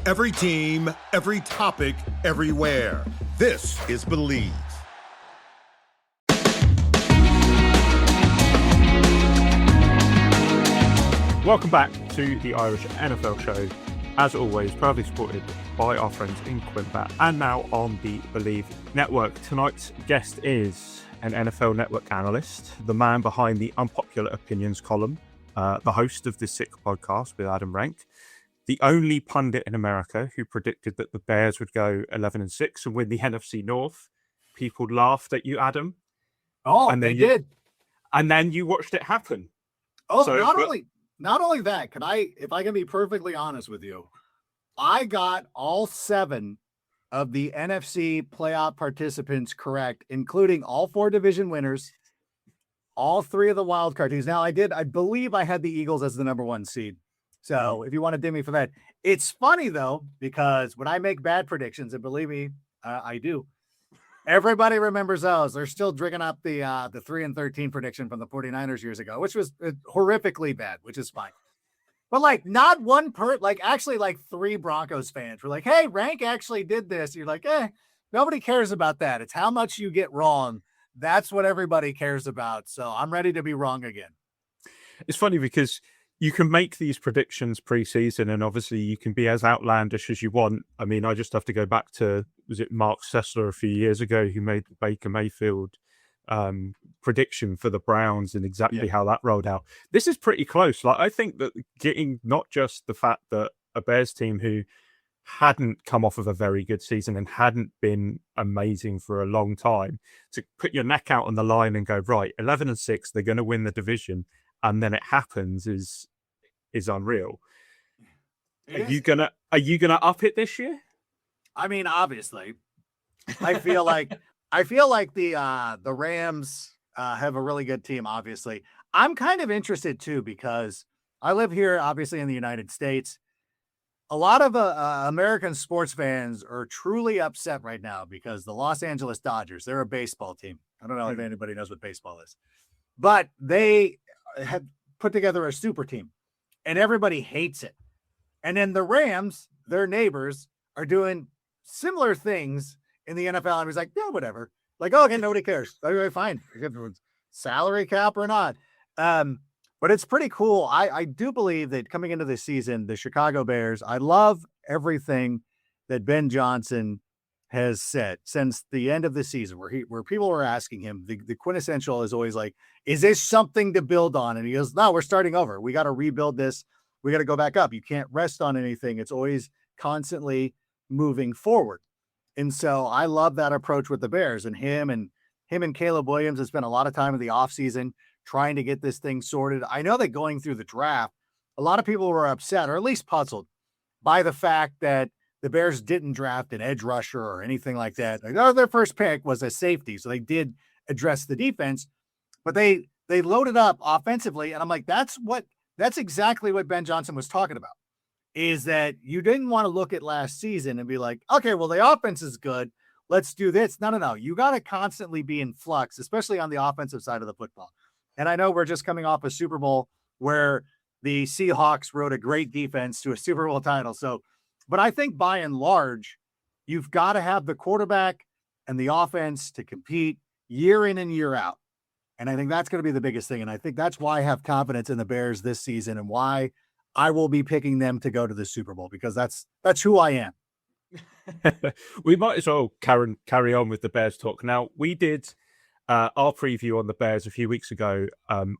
Every team, every topic, everywhere. This is Believe. Welcome back to the Irish NFL Show. As always, proudly supported by our friends in Quimbat and now on the Believe Network. Tonight's guest is an NFL Network analyst, the man behind the Unpopular Opinions column, the host of the Sick podcast with Adam Rank, the only pundit in America who predicted that the Bears would go 11-6 and win the NFC North. People laughed at you, Adam. Oh, and they did. And then you watched it happen. Oh, so, not only that, if I can be perfectly honest with you, I got all 7 of the NFC playoff participants correct, including all 4 division winners, all 3 of the wild card teams. Now, I believe I had the Eagles as the number 1 seed. So if you want to dim me for that, it's funny though, because when I make bad predictions, and believe me, I do, everybody remembers those. They're still drinking up the 3-13 prediction from the 49ers years ago, which was horrifically bad, which is fine. But like not one actually like 3 Broncos fans were like, hey, Rank actually did this. You're like, nobody cares about that. It's how much you get wrong. That's what everybody cares about. So I'm ready to be wrong again. It's funny because you can make these predictions pre-season and obviously you can be as outlandish as you want. I mean, I just have to go back to, was it Mark Sessler a few years ago who made the Baker Mayfield prediction for the Browns and exactly how that rolled out. This is pretty close. Like, I think that getting not just the fact that a Bears team who hadn't come off of a very good season and hadn't been amazing for a long time, to put your neck out on the line and go, right, 11-6, they're going to win the division. And then it happens is unreal. Are you gonna up it this year? I mean, obviously, I feel like the Rams have a really good team. Obviously, I'm kind of interested too because I live here, obviously in the United States. A lot of American sports fans are truly upset right now because the Los Angeles Dodgers, they're a baseball team. I don't know if anybody knows what baseball is, but they have put together a super team and everybody hates it. And then the Rams, their neighbors, are doing similar things in the NFL. And he's like, yeah, whatever. Like, oh, okay, nobody cares. Okay, fine. Salary cap or not. But it's pretty cool. I do believe that coming into this season, the Chicago Bears, I love everything that Ben Johnson has said since the end of the season, where people were asking him, the quintessential is always like, is this something to build on? And he goes, no, we're starting over. We got to rebuild this. We got to go back up. You can't rest on anything. It's always constantly moving forward. And so I love that approach with the Bears, and him and Caleb Williams has spent a lot of time in the offseason trying to get this thing sorted. I know that going through the draft, a lot of people were upset or at least puzzled by the fact that the Bears didn't draft an edge rusher or anything like that. Their first pick was a safety, so they did address the defense, but they loaded up offensively. And I'm like, that's exactly what Ben Johnson was talking about, is that you didn't want to look at last season and be like, okay, well, the offense is good. Let's do this. No. You got to constantly be in flux, especially on the offensive side of the football. And I know we're just coming off a Super Bowl where the Seahawks rode a great defense to a Super Bowl title. But I think by and large, you've got to have the quarterback and the offense to compete year in and year out. And I think that's going to be the biggest thing. And I think that's why I have confidence in the Bears this season and why I will be picking them to go to the Super Bowl, because that's who I am. We might as well carry on with the Bears talk. Now, we did our preview on the Bears a few weeks ago.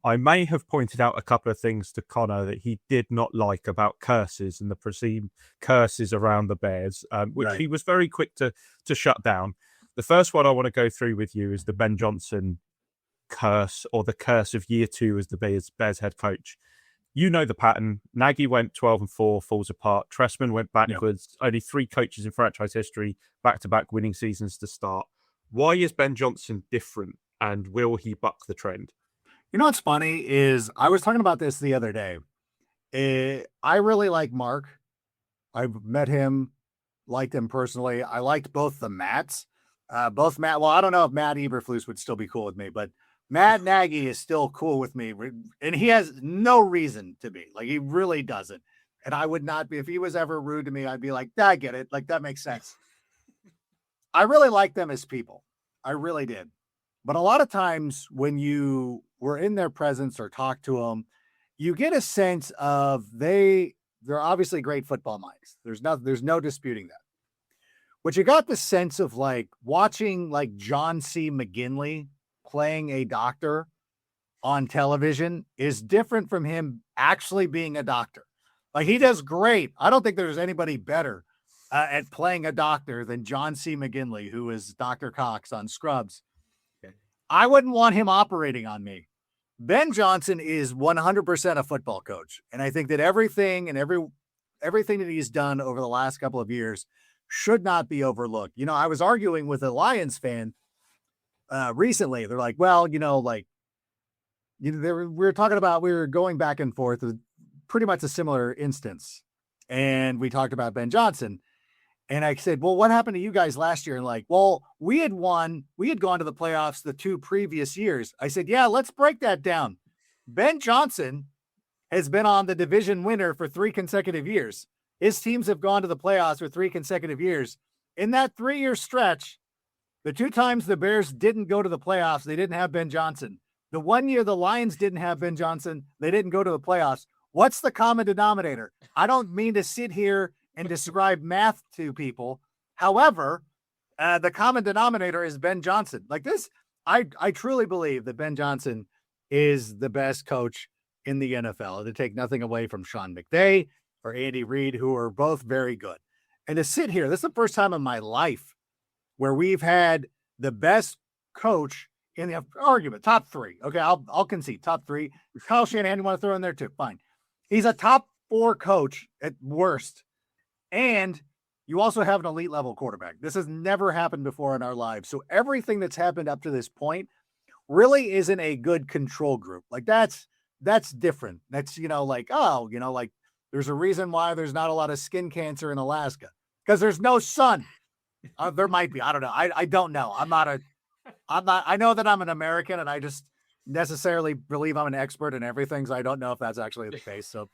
I may have pointed out a couple of things to Connor that he did not like about curses and the perceived curses around the Bears, which he was very quick to shut down. The first one I want to go through with you is the Ben Johnson curse, or the curse of year 2 as the Bears head coach. You know the pattern. Nagy went 12-4, falls apart. Trestman went backwards. Yep. Only 3 coaches in franchise history, back-to-back winning seasons to start. Why is Ben Johnson different, and will he buck the trend? You know what's funny is I was talking about this the other day. I really like Mark. I've met him, liked him personally. I liked both the Matts. I don't know if Matt Eberflus would still be cool with me, but Matt Nagy is still cool with me. And he has no reason to be. Like, he really doesn't. And I would not be, if he was ever rude to me, I'd be like, I get it. Like, that makes sense. I really like them as people. I really did. But a lot of times when you were in their presence or talk to them, you get a sense of they're obviously great football minds. There's no disputing that. But you got the sense of like watching like John C. McGinley playing a doctor on television is different from him actually being a doctor. Like, he does great. I don't think there's anybody better at playing a doctor than John C. McGinley, who is Dr. Cox on Scrubs. Okay. I wouldn't want him operating on me. Ben Johnson is 100% a football coach. And I think that everything that he's done over the last couple of years should not be overlooked. You know, I was arguing with a Lions fan recently. They're like, well, we were talking about, we were going back and forth with pretty much a similar instance. And we talked about Ben Johnson. And I said, well, what happened to you guys last year? And like, well, we had gone to the playoffs the 2 previous years. I said, yeah, let's break that down. Ben Johnson has been on the division winner for 3 consecutive years. His teams have gone to the playoffs for 3 consecutive years. In that 3-year stretch, the 2 times the Bears didn't go to the playoffs, they didn't have Ben Johnson. The 1 year the Lions didn't have Ben Johnson, they didn't go to the playoffs. What's the common denominator? I don't mean to sit here and describe math to people. However, the common denominator is Ben Johnson. Like this, I truly believe that Ben Johnson is the best coach in the NFL, to take nothing away from Sean McVay or Andy Reid, who are both very good. And to sit here, this is the first time in my life where we've had the best coach in the argument, top 3. Okay, I'll concede top 3. Kyle Shanahan, you want to throw in there too? Fine. He's a top 4 coach at worst. And you also have an elite level quarterback. This has never happened before in our lives. So everything that's happened up to this point really isn't a good control group. Like that's different. That's, like there's a reason why there's not a lot of skin cancer in Alaska, because there's no sun. There might be. I don't know. I don't know. I know that I'm an American and I just necessarily believe I'm an expert in everything. So I don't know if that's actually the case. So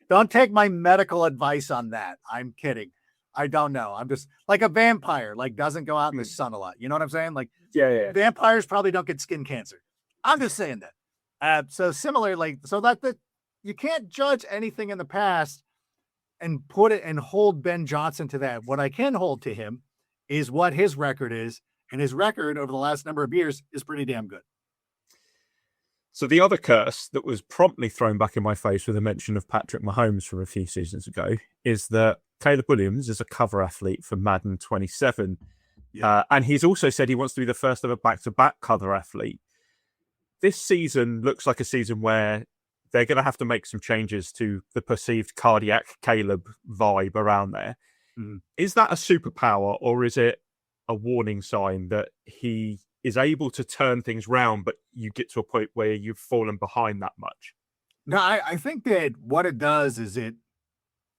don't take my medical advice on that. I'm kidding. I don't know. I'm just like a vampire, like doesn't go out in the sun a lot. You know what I'm saying? Like, yeah. Vampires probably don't get skin cancer. I'm just saying that. So similarly, so that you can't judge anything in the past and put it and hold Ben Johnson to that. What I can hold to him is what his record is. And his record over the last number of years is pretty damn good. So the other curse that was promptly thrown back in my face with a mention of Patrick Mahomes from a few seasons ago is that Caleb Williams is a cover athlete for Madden 27. Yeah. And he's also said he wants to be the first ever back-to-back cover athlete. This season looks like a season where they're going to have to make some changes to the perceived cardiac Caleb vibe around there. Mm. Is that a superpower, or is it a warning sign that he is able to turn things round, but you get to a point where you've fallen behind that much? No, I think that what it does is it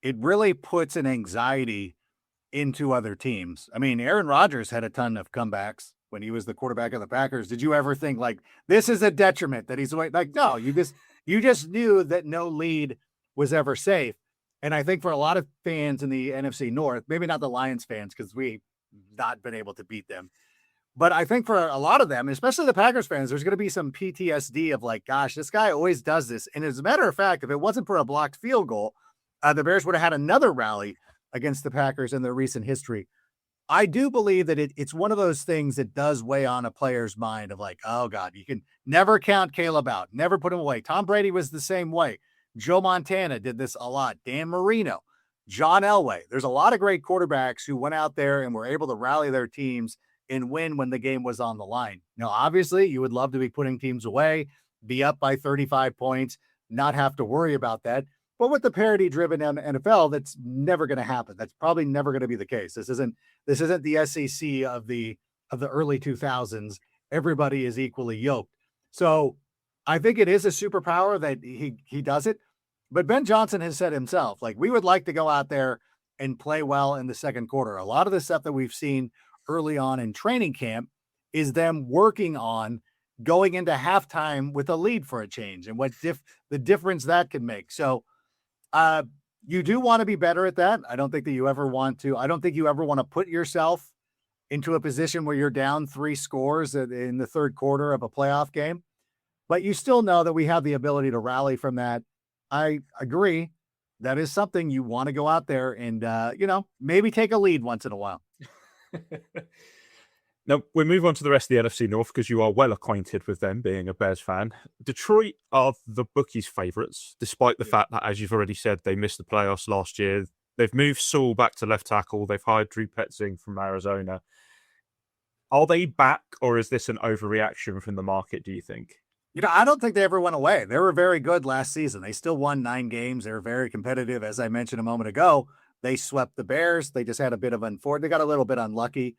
really puts an anxiety into other teams. I mean, Aaron Rodgers had a ton of comebacks when he was the quarterback of the Packers. Did you ever think like this is a detriment that he's like, no, you just knew that no lead was ever safe. And I think for a lot of fans in the NFC North, maybe not the Lions fans, because we've not been able to beat them, but I think for a lot of them, especially the Packers fans, there's going to be some PTSD of like, gosh, this guy always does this. And as a matter of fact, if it wasn't for a blocked field goal, the Bears would have had another rally against the Packers in their recent history. I do believe that it's one of those things that does weigh on a player's mind of like, oh God, you can never count Caleb out, never put him away. Tom Brady was the same way. Joe Montana did this a lot. Dan Marino, John Elway. There's a lot of great quarterbacks who went out there and were able to rally their teams and win when the game was on the line. Now, obviously, you would love to be putting teams away, be up by 35 points, not have to worry about that. But with the parity-driven NFL, that's never going to happen. That's probably never going to be the case. This isn't the SEC of the early 2000s. Everybody is equally yoked. So I think it is a superpower that he does it. But Ben Johnson has said himself, like, we would like to go out there and play well in the second quarter. A lot of the stuff that we've seen early on in training camp is them working on going into halftime with a lead for a change and what the difference that can make. So You do want to be better at that. I don't think that you ever want to put yourself into a position where you're down 3 scores in the third quarter of a playoff game, but you still know that we have the ability to rally from that. I agree. That is something you want to go out there and, maybe take a lead once in a while. Now, we move on to the rest of the NFC North because you are well acquainted with them, being a Bears fan. Detroit are the bookies' favourites, despite the fact that, as you've already said, they missed the playoffs last year. They've moved Saul back to left tackle. They've hired Drew Petzing from Arizona. Are they back, or is this an overreaction from the market, do you think? I don't think they ever went away. They were very good last season. They still won 9 games. They were very competitive. As I mentioned a moment ago, they swept the Bears. They just had a bit of they got a little bit unlucky.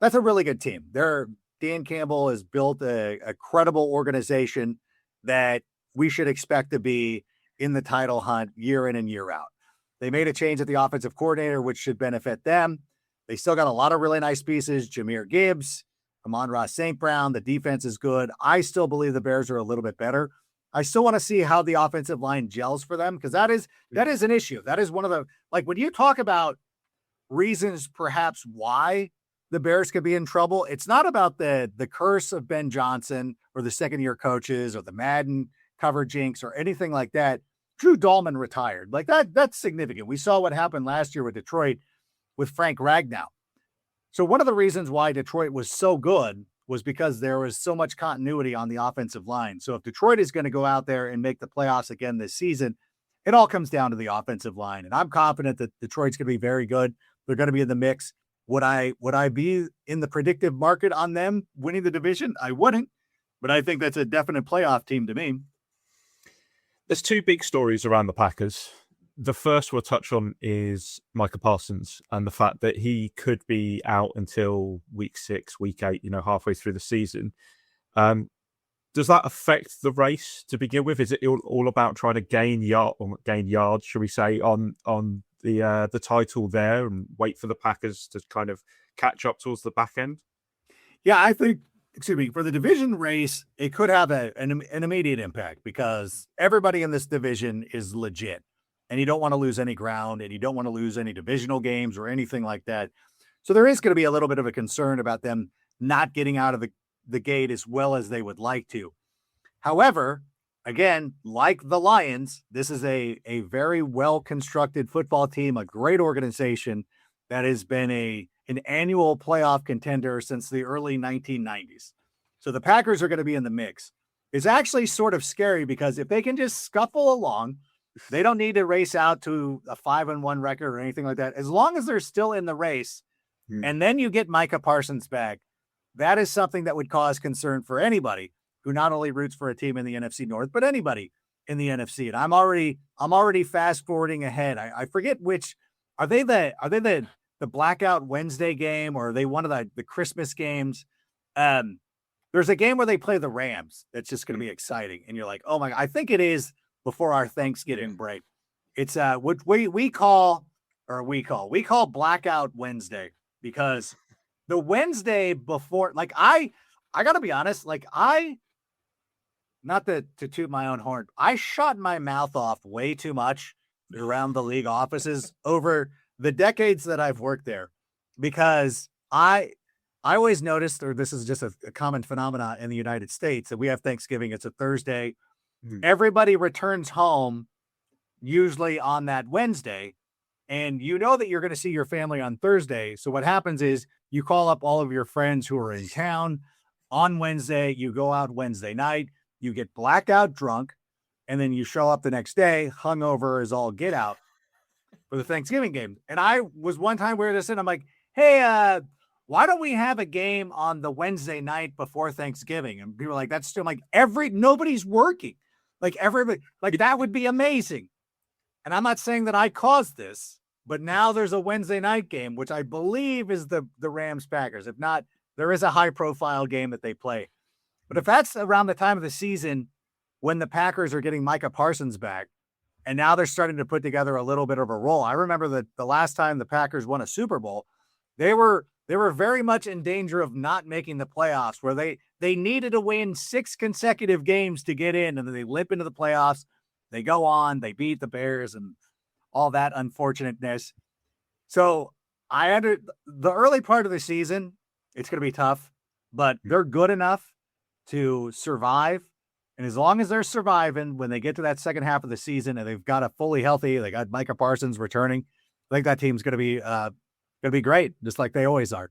That's a really good team. Dan Campbell has built a credible organization that we should expect to be in the title hunt year in and year out. They made a change at the offensive coordinator, which should benefit them. They still got a lot of really nice pieces. Jahmyr Gibbs, Amon-Ra St. Brown. The defense is good. I still believe the Bears are a little bit better. I still want to see how the offensive line gels for them, because that is an issue. That is one of the, when you talk about reasons perhaps why the Bears could be in trouble, it's not about the curse of Ben Johnson or the second-year coaches or the Madden cover jinx or anything like that. Drew Dahlman retired. That's significant. We saw what happened last year with Detroit with Frank Ragnow. So one of the reasons why Detroit was so good was because there was so much continuity on the offensive line. So if Detroit is going to go out there and make the playoffs again this season, it all comes down to the offensive line. And I'm confident that Detroit's going to be very good. They're going to be in the mix. Would I be in the predictive market on them winning the division? I wouldn't, but I think that's a definite playoff team to me. There's 2 big stories around the Packers. The first we'll touch on is Micah Parsons and the fact that he could be out until week 6, week 8, halfway through the season. Does that affect the race to begin with? Is it all about trying to gain yards, should we say, on the title there and wait for the Packers to kind of catch up towards the back end? Yeah, I think, for the division race, it could have an immediate impact because everybody in this division is legit. And you don't want to lose any ground, and you don't want to lose any divisional games or anything like that. So there is going to be a little bit of a concern about them not getting out of the gate as well as they would like to. However, again, like the Lions, this is a very well-constructed football team, a great organization that has been an annual playoff contender since the early 1990s. So the Packers are going to be in the mix. It's actually sort of scary because if they can just scuffle along, they don't need to race out to a 5-1 record or anything like that. As long as they're still in the race, and then you get Micah Parsons back, that is something that would cause concern for anybody who not only roots for a team in the NFC North, but anybody in the NFC. And I'm already fast forwarding ahead. I forget which are they the Blackout Wednesday game, or are they one of the Christmas games? There's a game where they play the Rams. That's just going to be exciting. And you're like, oh my, I think it is before our Thanksgiving break. It's what we call Blackout Wednesday, because the Wednesday before, I gotta be honest, not to toot my own horn, I shot my mouth off way too much around the league offices over the decades that I've worked there, because I always noticed, or this is just a common phenomenon in the United States, that we have Thanksgiving. It's a Thursday. Everybody returns home usually on that Wednesday, and you know that you're going to see your family on Thursday. So what happens is you call up all of your friends who are in town on Wednesday. You go out Wednesday night, you get blackout drunk, and then you show up the next day hungover as all get out for the Thanksgiving game. And I was one time where this, and I'm like, hey, why don't we have a game on the Wednesday night before Thanksgiving? And people are like, that's still nobody's working. Everybody, that would be amazing. And I'm not saying that I caused this, but now there's a Wednesday night game, which I believe is the Rams Packers. If not, there is a high profile game that they play. But if that's around the time of the season when the Packers are getting Micah Parsons back, and now they're starting to put together a little bit of a role. I remember that the last time the Packers won a Super Bowl, they were very much in danger of not making the playoffs, where they needed to win 6 consecutive games to get in, and then they limp into the playoffs. They go on, they beat the Bears and all that unfortunateness. So the early part of the season, it's going to be tough, but they're good enough to survive. And as long as they're surviving, when they get to that second half of the season and they've got a fully healthy, they got Micah Parsons returning, I think that team's going to be great, just like they always are.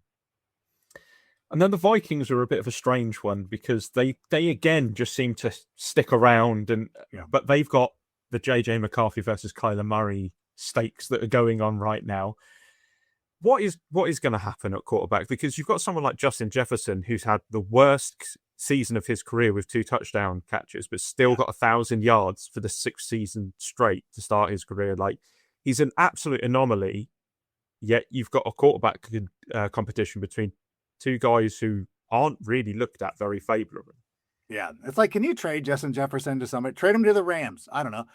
And then the Vikings are a bit of a strange one because they again just seem to stick around, but they've got the JJ McCarthy versus Kyler Murray stakes that are going on right now. What is going to happen at quarterback? Because you've got someone like Justin Jefferson who's had the worst season of his career with 2 touchdown catches, but still got 1,000 yards for the 6th season straight to start his career. Like, he's an absolute anomaly. Yet you've got a quarterback competition between 2 guys who aren't really looked at very favorably. Yeah, it's like, can you trade Justin Jefferson to somebody? Trade him to the Rams. I don't know.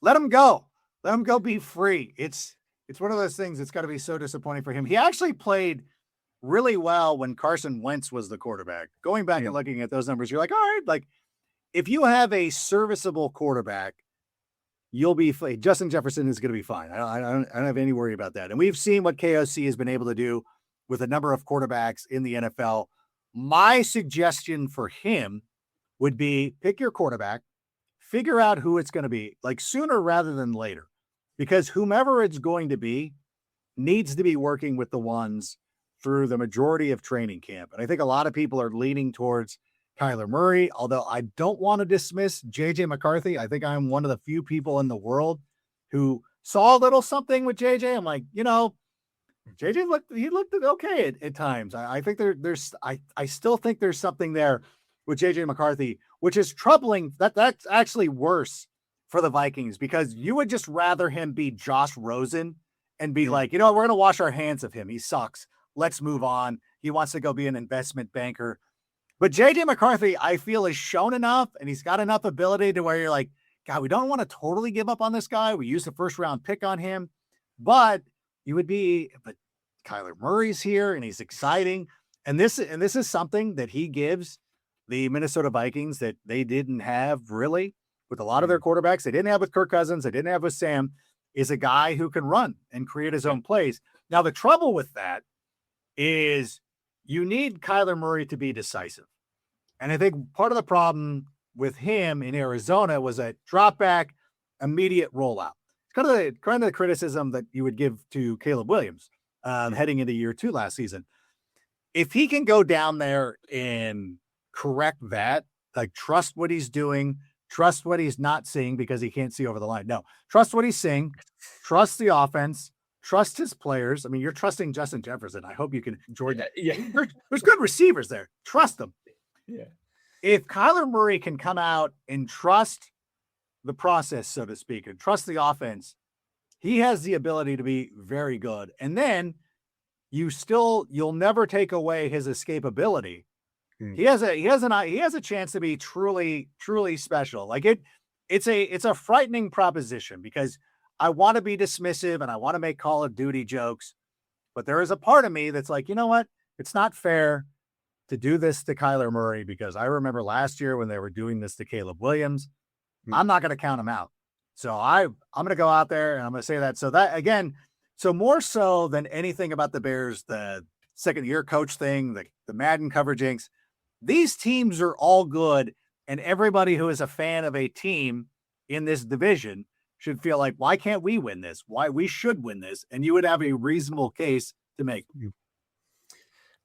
Let him go. Let him go be free. It's one of those things that's got to be so disappointing for him. He actually played really well when Carson Wentz was the quarterback. Going back and looking at those numbers, you're like, all right, like if you have a serviceable quarterback, you'll be fine. Justin Jefferson is going to be fine. I don't have any worry about that. And we've seen what KOC has been able to do with a number of quarterbacks in the NFL. My suggestion for him would be pick your quarterback, figure out who it's going to be, like sooner rather than later, because whomever it's going to be needs to be working with the ones through the majority of training camp. And I think a lot of people are leaning towards Kyler Murray, although I don't want to dismiss JJ McCarthy. I think I'm one of the few people in the world who saw a little something with JJ. I'm like, JJ looked okay at times. I think I still think there's something there with JJ McCarthy, which is troubling. That's actually worse for the Vikings because you would just rather him be Josh Rosen and be like, we're going to wash our hands of him. He sucks. Let's move on. He wants to go be an investment banker. But JJ McCarthy, I feel, has shown enough and he's got enough ability to where you're like, God, we don't want to totally give up on this guy. We used a 1st round pick on him, but Kyler Murray's here and he's exciting. And this is something that he gives the Minnesota Vikings that they didn't have really with a lot of their quarterbacks. They didn't have with Kirk Cousins. They didn't have with Sam, is a guy who can run and create his own plays. Now, the trouble with that is you need Kyler Murray to be decisive. And I think part of the problem with him in Arizona was a drop back, immediate rollout. It's kind of the criticism that you would give to Caleb Williams heading into year 2 last season. If he can go down there and correct that, like trust what he's doing, trust what he's not seeing because he can't see over the line. No, trust what he's seeing, trust the offense, trust his players. I mean, you're trusting Justin Jefferson. I hope you can enjoy that. Yeah. There's good receivers there. Trust them. Yeah. If Kyler Murray can come out and trust the process, so to speak, and trust the offense, he has the ability to be very good. And then you'll never take away his escapability. He has a chance to be truly, truly special. Like it's a frightening proposition because I want to be dismissive and I want to make Call of Duty jokes, but there is a part of me that's like, you know what? It's not fair to do this to Kyler Murray because I remember last year when they were doing this to Caleb Williams. I'm not going to count him out. So I'm going to go out there and I'm going to say that. So that again, so more so than anything about the Bears, the second year coach thing, the Madden coverage inks, these teams are all good. And everybody who is a fan of a team in this division should feel like, why can't we win this? Why we should win this? And you would have a reasonable case to make.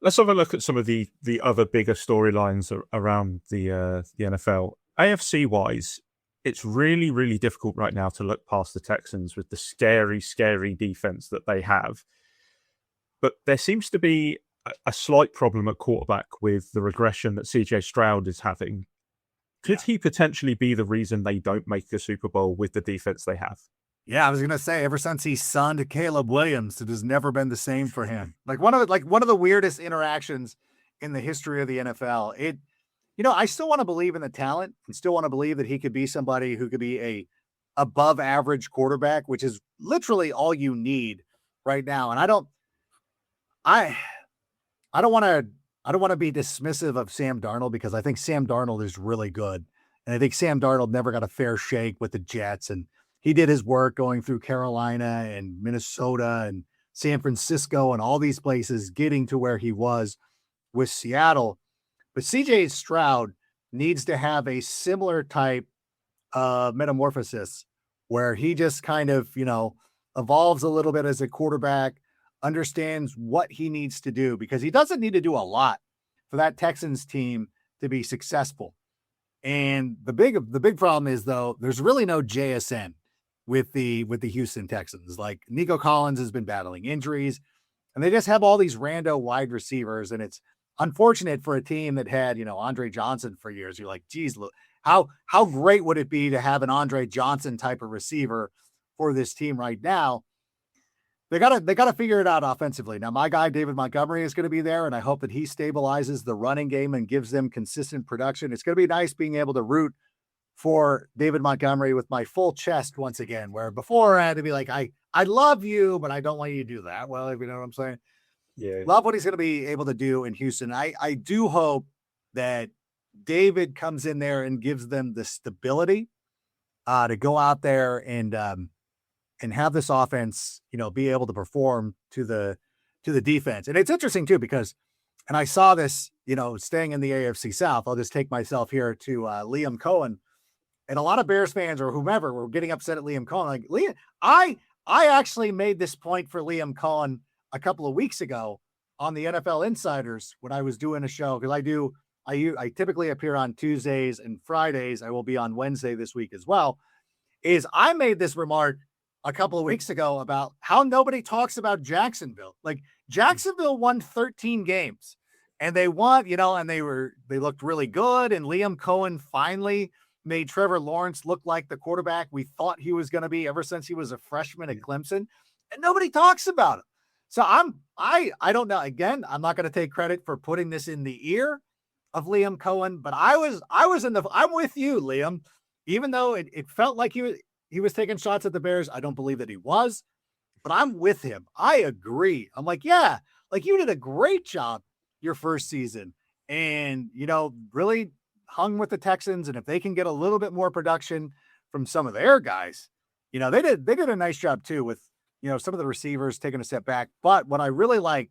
Let's have a look at some of the other bigger storylines around the NFL. AFC wise, it's really, really difficult right now to look past the Texans with the scary, scary defense that they have. But there seems to be a slight problem at quarterback with the regression that CJ Stroud is having. Could he potentially be the reason they don't make the Super Bowl with the defense they have? Yeah, I was gonna say, ever since he sunned Caleb Williams, it has never been the same for him. Like one of the weirdest interactions in the history of the NFL. I still want to believe in the talent and still want to believe that he could be somebody who could be a above average quarterback, which is literally all you need right now. And I don't want to be dismissive of Sam Darnold because I think Sam Darnold is really good. And I think Sam Darnold never got a fair shake with the Jets and he did his work going through Carolina and Minnesota and San Francisco and all these places, getting to where he was with Seattle. But CJ Stroud needs to have a similar type of metamorphosis where he just kind of, evolves a little bit as a quarterback, understands what he needs to do, because he doesn't need to do a lot for that Texans team to be successful. And the big problem is, though, there's really no JSN with the Houston Texans. Like, Nico Collins has been battling injuries, and they just have all these rando wide receivers, and it's unfortunate for a team that had, Andre Johnson for years. You're like, geez, look, how great would it be to have an Andre Johnson type of receiver for this team right now? They gotta figure it out offensively. Now, my guy David Montgomery is going to be there, and I hope that he stabilizes the running game and gives them consistent production. It's going to be nice being able to root for David Montgomery with my full chest once again, where before I had to be like, I love you, but I don't want you to do that. Well, if you know what I'm saying. Yeah. Love what he's going to be able to do in Houston. I do hope that David comes in there and gives them the stability to go out there and have this offense, be able to perform to the defense. And it's interesting too, because, and I saw this, staying in the AFC South, I'll just take myself here to Liam Cohen, and a lot of Bears fans or whomever were getting upset at Liam Cohen. Like, Liam, I actually made this point for Liam Cohen a couple of weeks ago on the NFL Insiders when I was doing a show, because I typically appear on Tuesdays and Fridays. I will be on Wednesday this week as well. I made this remark a couple of weeks ago about how nobody talks about Jacksonville. Like, Jacksonville won 13 games and they won, and they looked really good. And Liam Cohen finally made Trevor Lawrence look like the quarterback we thought he was going to be ever since he was a freshman at Clemson, and nobody talks about him. So I don't know. Again, I'm not going to take credit for putting this in the ear of Liam Cohen, but I'm with you, Liam. Even though it felt like he was taking shots at the Bears, I don't believe that he was, but I'm with him. I agree. I'm like, yeah, like, you did a great job your first season, and really hung with the Texans. And if they can get a little bit more production from some of their guys, they did a nice job too with some of the receivers taking a step back. But what I really like,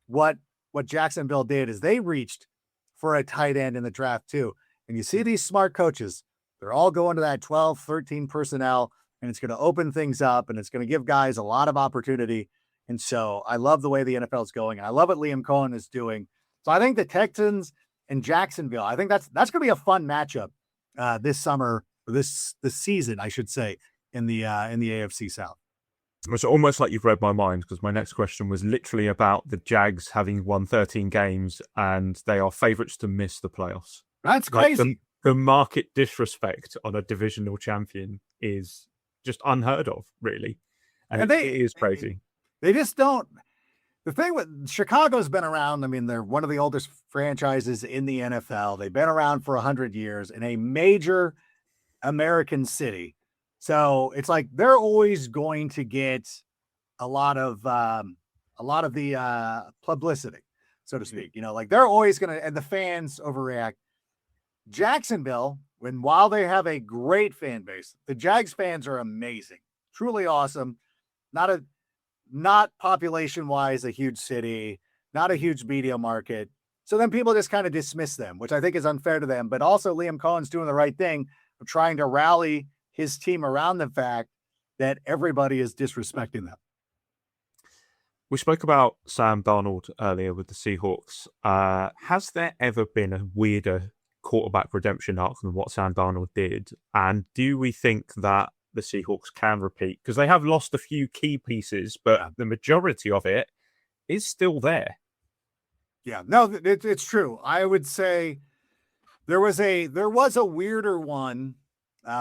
what Jacksonville did, is they reached for a tight end in the draft too. And you see these smart coaches, they're all going to that 12, 13 personnel, and it's going to open things up, and it's going to give guys a lot of opportunity. And so I love the way the NFL is going, and I love what Liam Cohen is doing. So I think the Texans and Jacksonville, I think that's going to be a fun matchup this summer, or this season, I should say, in the AFC South. It's almost like you've read my mind, because my next question was literally about the Jags having won 13 games and they are favourites to miss the playoffs. That's crazy. Like, the market disrespect on a divisional champion is just unheard of, really. And it is crazy. They just don't. The thing with Chicago's been around. I mean, they're one of the oldest franchises in the NFL. They've been around for 100 years in a major American city. So it's like they're always going to get a lot of the publicity, so to speak. Like, they're always going to, and the fans overreact. Jacksonville, while they have a great fan base, the Jags fans are amazing, truly awesome. Not population wise a huge city, not a huge media market. So then people just kind of dismiss them, which I think is unfair to them. But also Liam Cohen's doing the right thing of trying to rally his team around the fact that everybody is disrespecting them. We spoke about Sam Darnold earlier with the Seahawks. Has there ever been a weirder quarterback redemption arc than what Sam Darnold did? And do we think that the Seahawks can repeat? Because they have lost a few key pieces, but the majority of it is still there. Yeah, no, it's true. I would say there was a weirder one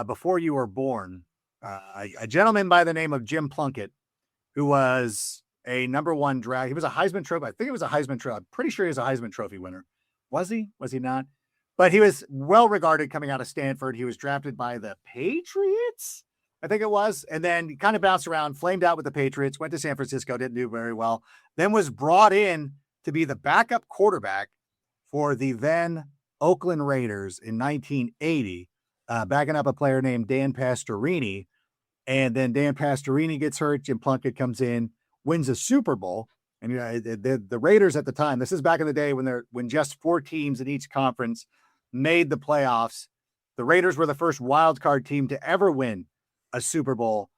before you were born. A gentleman by the name of Jim Plunkett, who was a number one draft. He was a Heisman Trophy. I think it was a Heisman Trophy. I'm pretty sure he was a Heisman Trophy winner. Was he? Was he not? But he was well regarded coming out of Stanford. He was drafted by the Patriots, I think it was. And then he kind of bounced around, flamed out with the Patriots, went to San Francisco, didn't do very well. Then was brought in to be the backup quarterback for the then Oakland Raiders in 1980, backing up a player named Dan Pastorini. And then Dan Pastorini gets hurt. Jim Plunkett comes in, wins a Super Bowl. And the Raiders at the time, this is back in the day when just 4 teams in each conference made the playoffs. The Raiders were the first wild card team to ever win a Super Bowl.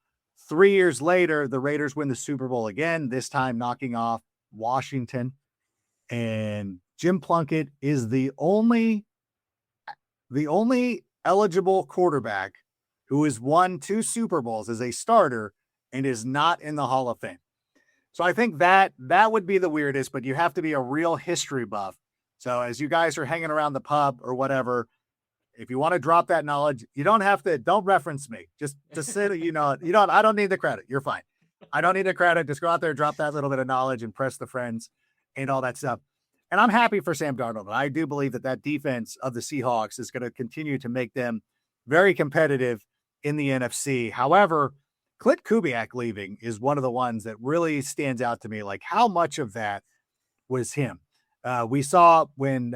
3 years later, the Raiders win the Super Bowl again, this time knocking off Washington. And Jim Plunkett is the only eligible quarterback who has won 2 Super Bowls as a starter and is not in the Hall of Fame. So I think that would be the weirdest, but you have to be a real history buff. So as you guys are hanging around the pub or whatever, if you want to drop that knowledge, you don't reference me. Just say that, I don't need the credit. You're fine. I don't need the credit. Just go out there, drop that little bit of knowledge, impress the friends and all that stuff. And I'm happy for Sam Darnold. I do believe that defense of the Seahawks is going to continue to make them very competitive in the NFC. However, Clint Kubiak leaving is one of the ones that really stands out to me. Like, how much of that was him? We saw when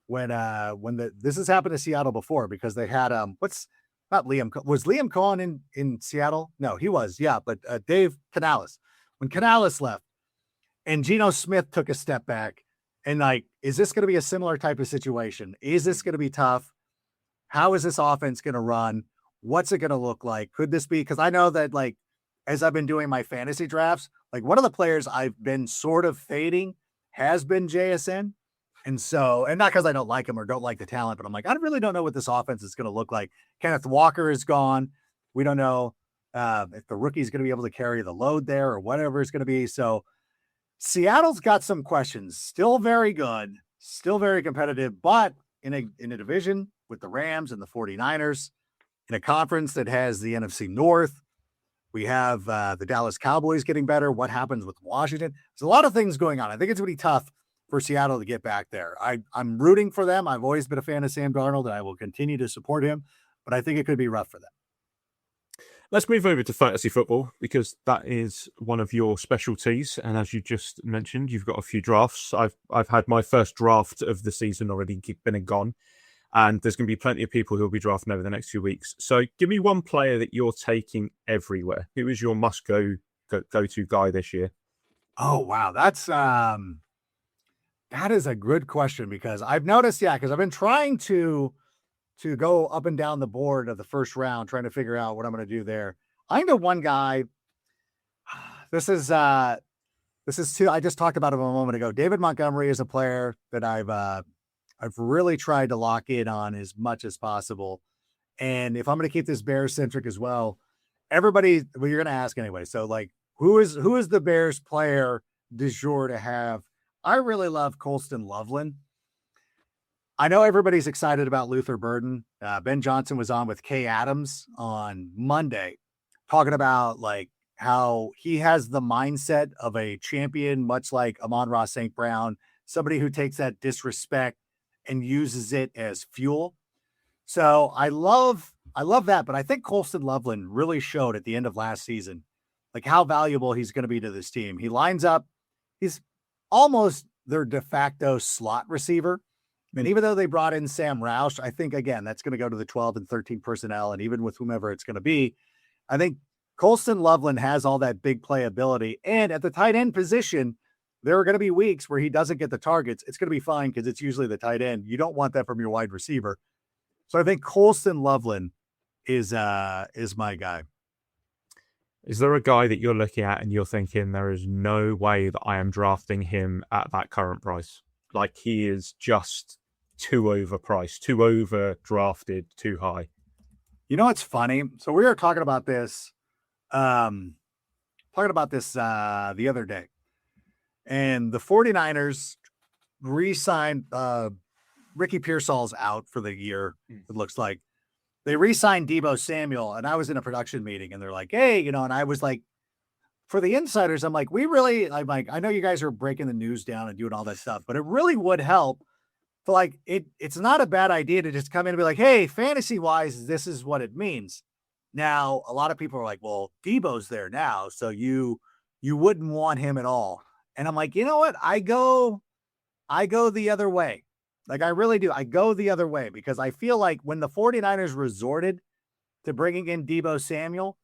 this has happened to Seattle before, because they had was Liam Cohen in Seattle? No, he was, yeah, but Dave Canales. When Canales left and Geno Smith took a step back, and like, is this going to be a similar type of situation? Is this going to be tough? How is this offense going to run? What's it going to look like? Could this be? Because I know that, like, as I've been doing my fantasy drafts, like, one of the players I've been sort of fading has been JSN. And not because I don't like him or don't like the talent, but I'm like, I really don't know what this offense is going to look like. Kenneth Walker is gone. We don't know if the rookie is going to be able to carry the load there or whatever it's going to be. So Seattle's got some questions. Still very good, still very competitive, but in a division with the Rams and the 49ers, in a conference that has the NFC North. We have the Dallas Cowboys getting better. What happens with Washington? There's a lot of things going on. I think it's going to be tough for Seattle to get back there. I'm rooting for them. I've always been a fan of Sam Darnold, and I will continue to support him, but I think it could be rough for them. Let's move over to fantasy football, because that is one of your specialties. And as you just mentioned, you've got a few drafts. I've had my first draft of the season already been and gone. And there's going to be plenty of people who will be drafting over the next few weeks. So give me one player that you're taking everywhere. Who is your go-to guy this year? Oh, wow. That is a good question, because I've noticed, because I've been trying to go up and down the board of the first round, trying to figure out what I'm going to do there. I know one guy. This is two. I just talked about him a moment ago. David Montgomery is a player that I've really tried to lock in on as much as possible. And if I'm going to keep this Bears centric as well, you're going to ask anyway. So, like, who is the Bears player du jour to have? I really love Colston Loveland. I know everybody's excited about Luther Burden. Ben Johnson was on with Kay Adams on Monday, talking about like how he has the mindset of a champion, much like Amon-Ra St. Brown, somebody who takes that disrespect and uses it as fuel. So I love that, but I think Colston Loveland really showed at the end of last season, like, how valuable he's going to be to this team. He lines up, he's almost their de facto slot receiver. And even though they brought in Sam Roush, I think, again, that's going to go to the 12 and 13 personnel. And even with whomever it's going to be, I think Colston Loveland has all that big playability. And at the tight end position, there are going to be weeks where he doesn't get the targets. It's going to be fine, because it's usually the tight end. You don't want that from your wide receiver. So I think Colston Loveland is my guy. Is there a guy that you're looking at and you're thinking there is no way that I am drafting him at that current price? Like, he is just too overpriced, too overdrafted, too high. You know what's funny? So we were talking about this the other day. And the 49ers re-signed Ricky Pearsall's out for the year, it looks like. They re-signed Deebo Samuel, and I was in a production meeting, and they're like, hey, and I was like, for the insiders, I'm like, I know you guys are breaking the news down and doing all that stuff, but it really would help. But like, it's not a bad idea to just come in and be like, hey, fantasy-wise, this is what it means. Now, a lot of people are like, well, Deebo's there now, so you wouldn't want him at all. And I'm like, you know what? I go the other way. Like, I really do. I go the other way, because I feel like when the 49ers resorted to bringing in Deebo Samuel,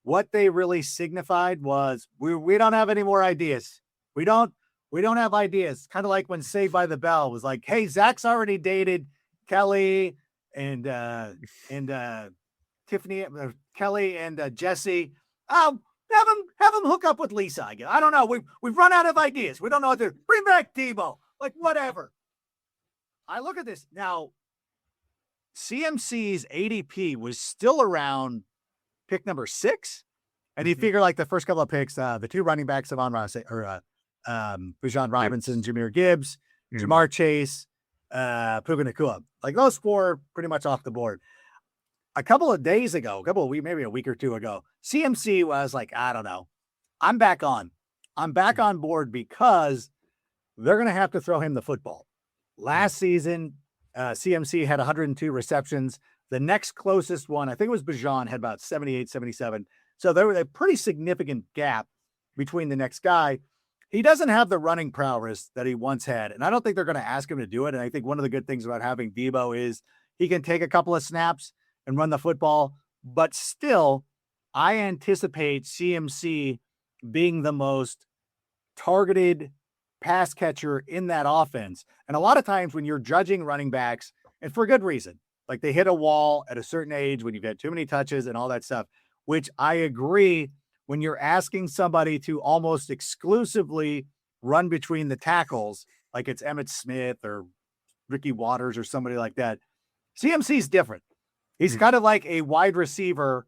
what they really signified was we don't have any more ideas. We don't have ideas. Kind of like when Saved by the Bell was like, hey, Zach's already dated Kelly and Tiffany, Kelly and Jesse. Have him hook up with Lisa. I guess. I don't know. We've run out of ideas. We don't know what to bring back Deebo. Like whatever. I look at this now. CMC's ADP was still around pick number 6, and you figure like the first couple of picks, the 2 running backs of Bijan Robinson, Jahmyr Gibbs, Jamar Chase, Puka Nacua, like those 4 pretty much off the board. A couple of days ago, maybe a week or 2 ago, CMC was like, I don't know. I'm back on board because they're going to have to throw him the football. Last season, CMC had 102 receptions. The next closest one, I think it was Bijan, had about 78, 77. So there was a pretty significant gap between the next guy. He doesn't have the running prowess that he once had, and I don't think they're going to ask him to do it. And I think one of the good things about having Deebo is he can take a couple of snaps and run the football, but still, I anticipate CMC being the most targeted pass catcher in that offense. And a lot of times when you're judging running backs, and for good reason, like they hit a wall at a certain age when you've had too many touches and all that stuff, which I agree, when you're asking somebody to almost exclusively run between the tackles, like it's Emmitt Smith or Ricky Waters or somebody like that, CMC's different. He's kind of like a wide receiver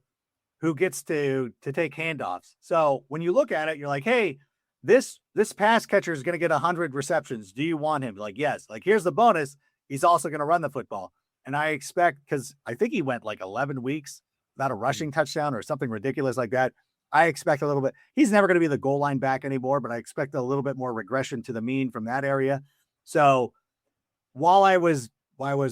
who gets to take handoffs. So when you look at it, you're like, hey, this pass catcher is going to get 100 receptions. Do you want him? Like, yes. Like, here's the bonus. He's also going to run the football. And I expect, because I think he went like 11 weeks without a rushing touchdown or something ridiculous like that. I expect a little bit. He's never going to be the goal line back anymore, but I expect a little bit more regression to the mean from that area. So while I was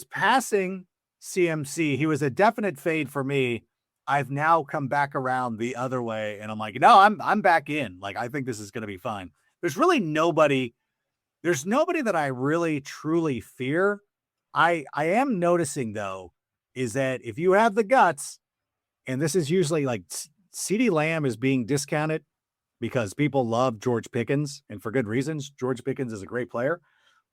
passing CMC, he was a definite fade for me. I've now come back around the other way, and I'm like, no, I'm back in. Like, I think this is going to be fine. There's nobody that I really truly fear. I am noticing though, is that if you have the guts, and this is usually like CeeDee Lamb is being discounted because people love George Pickens, and for good reasons. George Pickens is a great player,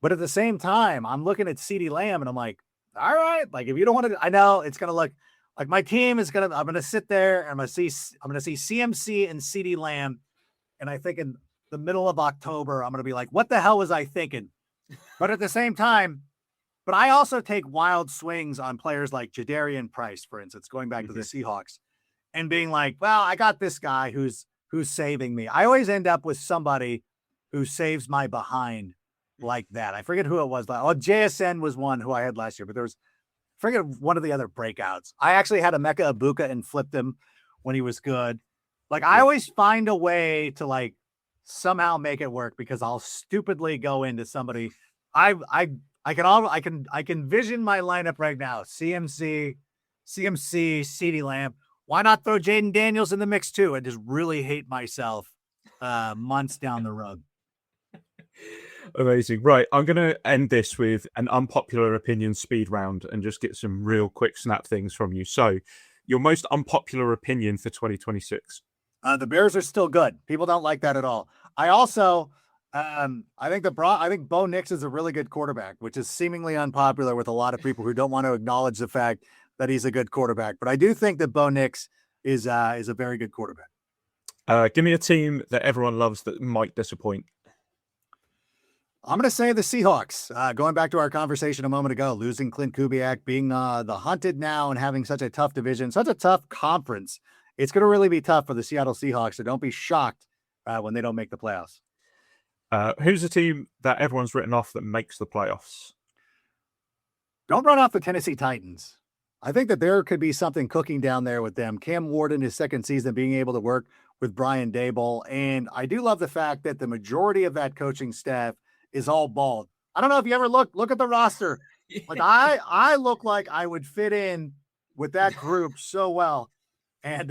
but at the same time, I'm looking at CeeDee Lamb and I'm like, all right, like if you don't want to, I know it's going to look like my team is I'm going to sit there and I'm going to see CMC and CeeDee Lamb. And I think in the middle of October, I'm going to be like, what the hell was I thinking? But at the same time, but I also take wild swings on players like Jadarian Price, for instance, going back to the Seahawks and being like, well, I got this guy who's saving me. I always end up with somebody who saves my behind like that. I forget who it was. Oh, JSN was one who I had last year, but forget one of the other breakouts. I actually had Emeka Ibuka and flipped him when he was good. Like I always find a way to like somehow make it work because I'll stupidly go into somebody. I can vision my lineup right now. CMC, CeeDee Lamb. Why not throw Jaden Daniels in the mix too and just really hate myself months down the road? Amazing. Right. I'm going to end this with an unpopular opinion speed round and just get some real quick snap things from you. So your most unpopular opinion for 2026? The Bears are still good. People don't like that at all. I also, I think Bo Nix is a really good quarterback, which is seemingly unpopular with a lot of people who don't want to acknowledge the fact that he's a good quarterback. But I do think that Bo Nix is a very good quarterback. Give me a team that everyone loves that might disappoint. I'm going to say the Seahawks. Going back to our conversation a moment ago, losing Clint Kubiak, being the hunted now and having such a tough division, such a tough conference, it's going to really be tough for the Seattle Seahawks. So don't be shocked when they don't make the playoffs. Who's the team that everyone's written off that makes the playoffs? Don't run off the Tennessee Titans. I think that there could be something cooking down there with them. Cam Ward in his second season being able to work with Brian Daboll. And I do love the fact that the majority of that coaching staff is all bald. I don't know if you ever look at the roster. Like I look like I would fit in with that group so well. And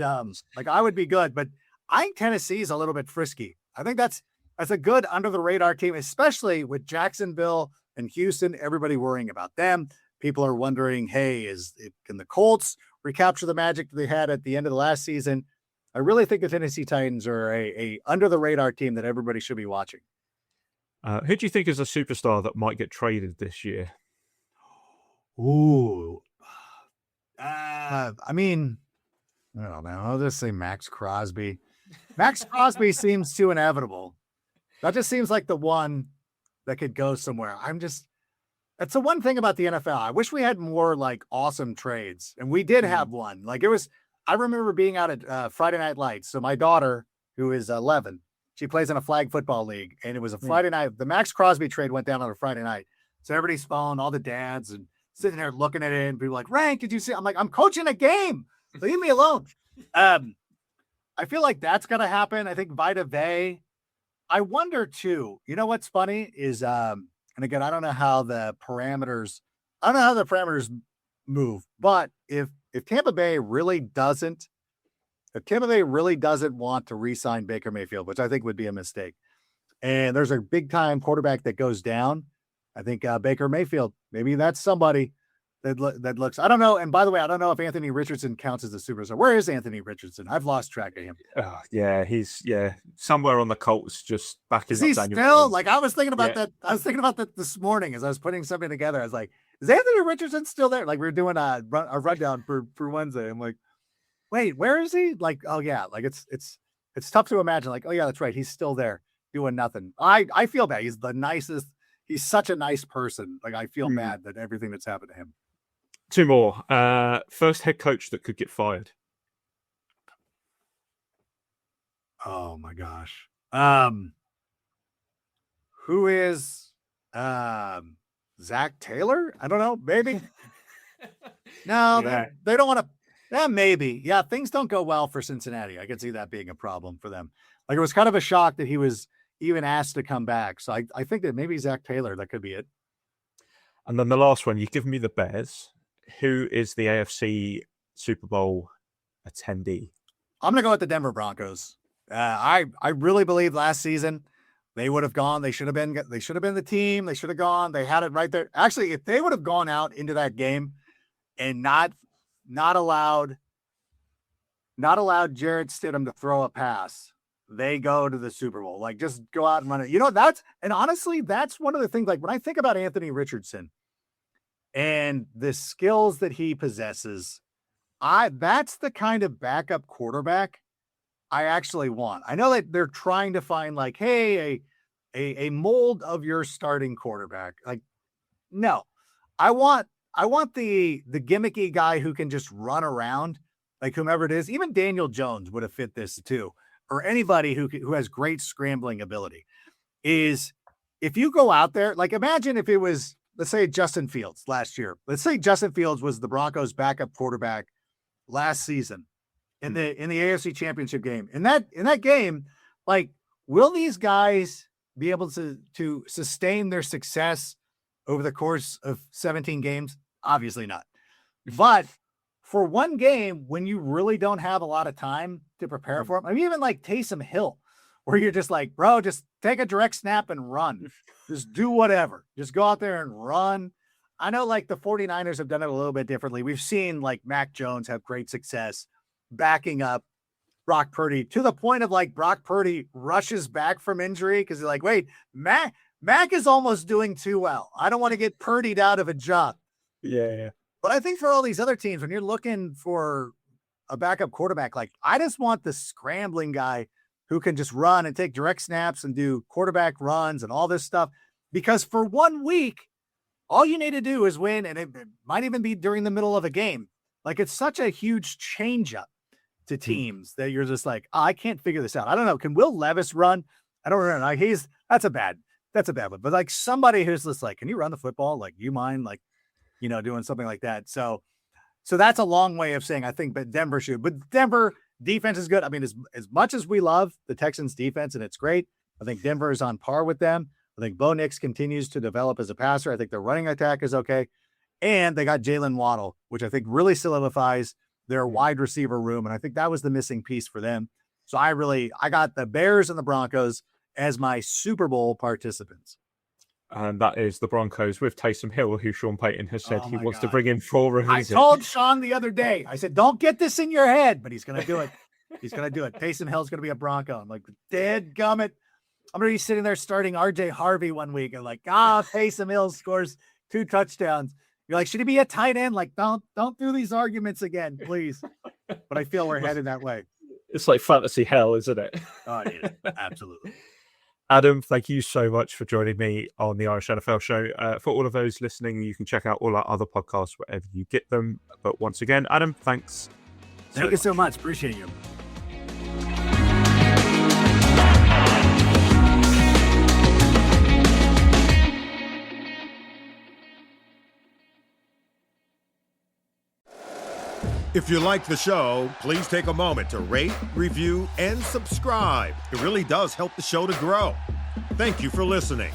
like I would be good, but I think Tennessee is a little bit frisky. I think that's a good under the radar team, especially with Jacksonville and Houston, everybody worrying about them. People are wondering, hey, can the Colts recapture the magic that they had at the end of the last season. I really think the Tennessee Titans are a under the radar team that everybody should be watching. Who do you think is a superstar that might get traded this year? Ooh. I mean, I don't know. I'll just say Max Crosby. Max Crosby seems too inevitable. That just seems like the one that could go somewhere. That's the one thing about the NFL. I wish we had more like awesome trades. And we did have one. Like I remember being out at Friday Night Lights. So my daughter, who is 11, she plays in a flag football league. And it was a Friday night. The Max Crosby trade went down on a Friday night. So everybody's phone, all the dads, and sitting there looking at it, and people like, Rank, did you see? I'm like, I'm coaching a game. Leave me alone. I feel like that's going to happen. I think Vita Vea. I wonder too, you know, what's funny is, and again, I don't know how the parameters move, but if Tampa Bay really doesn't want to re-sign Baker Mayfield, which I think would be a mistake, and there's a big time quarterback that goes down, I think Baker Mayfield, maybe that's somebody that looks, I don't know. And by the way, I don't know if Anthony Richardson counts as a superstar. Where is Anthony Richardson? I've lost track of him. Oh, yeah, he's somewhere on the Colts, just backing Is up he Daniel still? Jones. Like I was thinking about that. I was thinking about that this morning as I was putting something together. I was like, is Anthony Richardson still there? Like we were doing a rundown for Wednesday. I'm like, wait, where is he? Like, oh yeah, like it's tough to imagine. Like, oh yeah, that's right, he's still there doing nothing. I feel bad. He's the nicest. He's such a nice person. Like I feel bad that everything that's happened to him. Two more. First head coach that could get fired. Oh my gosh. Who is Zach Taylor? I don't know. Maybe. No, they don't want to. Yeah, maybe. Yeah, things don't go well for Cincinnati. I could see that being a problem for them. Like it was kind of a shock that he was even asked to come back. So I think that maybe Zach Taylor, that could be it. And then the last one, you've given me the Bears. Who is the AFC Super Bowl attendee? I'm going to go with the Denver Broncos. I really believe last season they would have gone. They should have been the team. They should have gone. They had it right there. Actually, if they would have gone out into that game and not allowed Jarrett Stidham to throw a pass, they go to the Super Bowl. Like just go out and run it. You know, honestly, that's one of the things, like when I think about Anthony Richardson and the skills that he possesses, that's the kind of backup quarterback I actually want. I know that they're trying to find like, hey, a mold of your starting quarterback. Like, no, I want the gimmicky guy who can just run around, like whomever it is. Even Daniel Jones would have fit this too, or anybody who has great scrambling ability. Is if you go out there, like imagine if it was, let's say Justin Fields last year. Let's say Justin Fields was the Broncos' backup quarterback last season in the AFC Championship game. In that game, like, will these guys be able to sustain their success over the course of 17 games? Obviously not. But for one game, when you really don't have a lot of time to prepare for them, I mean, even like Taysom Hill, where you're just like, bro, just take a direct snap and run. Just do whatever. Just go out there and run. I know like the 49ers have done it a little bit differently. We've seen like Mac Jones have great success backing up Brock Purdy to the point of like Brock Purdy rushes back from injury because he's like, wait, Mac is almost doing too well. I don't want to get Purdy'd out of a job. Yeah. But I think for all these other teams, when you're looking for a backup quarterback, like I just want the scrambling guy who can just run and take direct snaps and do quarterback runs and all this stuff. Because for 1 week, all you need to do is win. And it might even be during the middle of a game. Like it's such a huge change up to teams that you're just like, oh, I can't figure this out. I don't know. Can Will Levis run? I don't know. Like that's a bad one. But like somebody who's just like, can you run the football? Like, you mind like, you know, doing something like that. So that's a long way of saying, I think, but Denver should, but Denver defense is good. I mean, as much as we love the Texans defense and it's great, I think Denver is on par with them. I think Bo Nix continues to develop as a passer. I think their running attack is okay. And they got Jalen Waddle, which I think really solidifies their wide receiver room. And I think that was the missing piece for them. So I got the Bears and the Broncos as my Super Bowl participants. and that is the Broncos with Taysom Hill, who Sean Payton has said Oh he my wants to God. bring in for a I reason. told Sean the other day, I said, don't get this in your head, but he's going to do it. He's going to do it. Taysom Hill's going to be a Bronco. I'm like, dead gummit. I'm going to be sitting there starting RJ Harvey one week and like, Taysom Hill scores 2 touchdowns. You're like, should he be a tight end? Like, don't do these arguments again, please. But I feel we're headed that way. It's like fantasy hell, isn't it? Oh, yeah, absolutely. Adam, thank you so much for joining me on the Irish NFL show. For all of those listening, you can check out all our other podcasts wherever you get them. But once again, Adam, thanks. Thank you so much. Appreciate you. If you like the show, please take a moment to rate, review, and subscribe. It really does help the show to grow. Thank you for listening.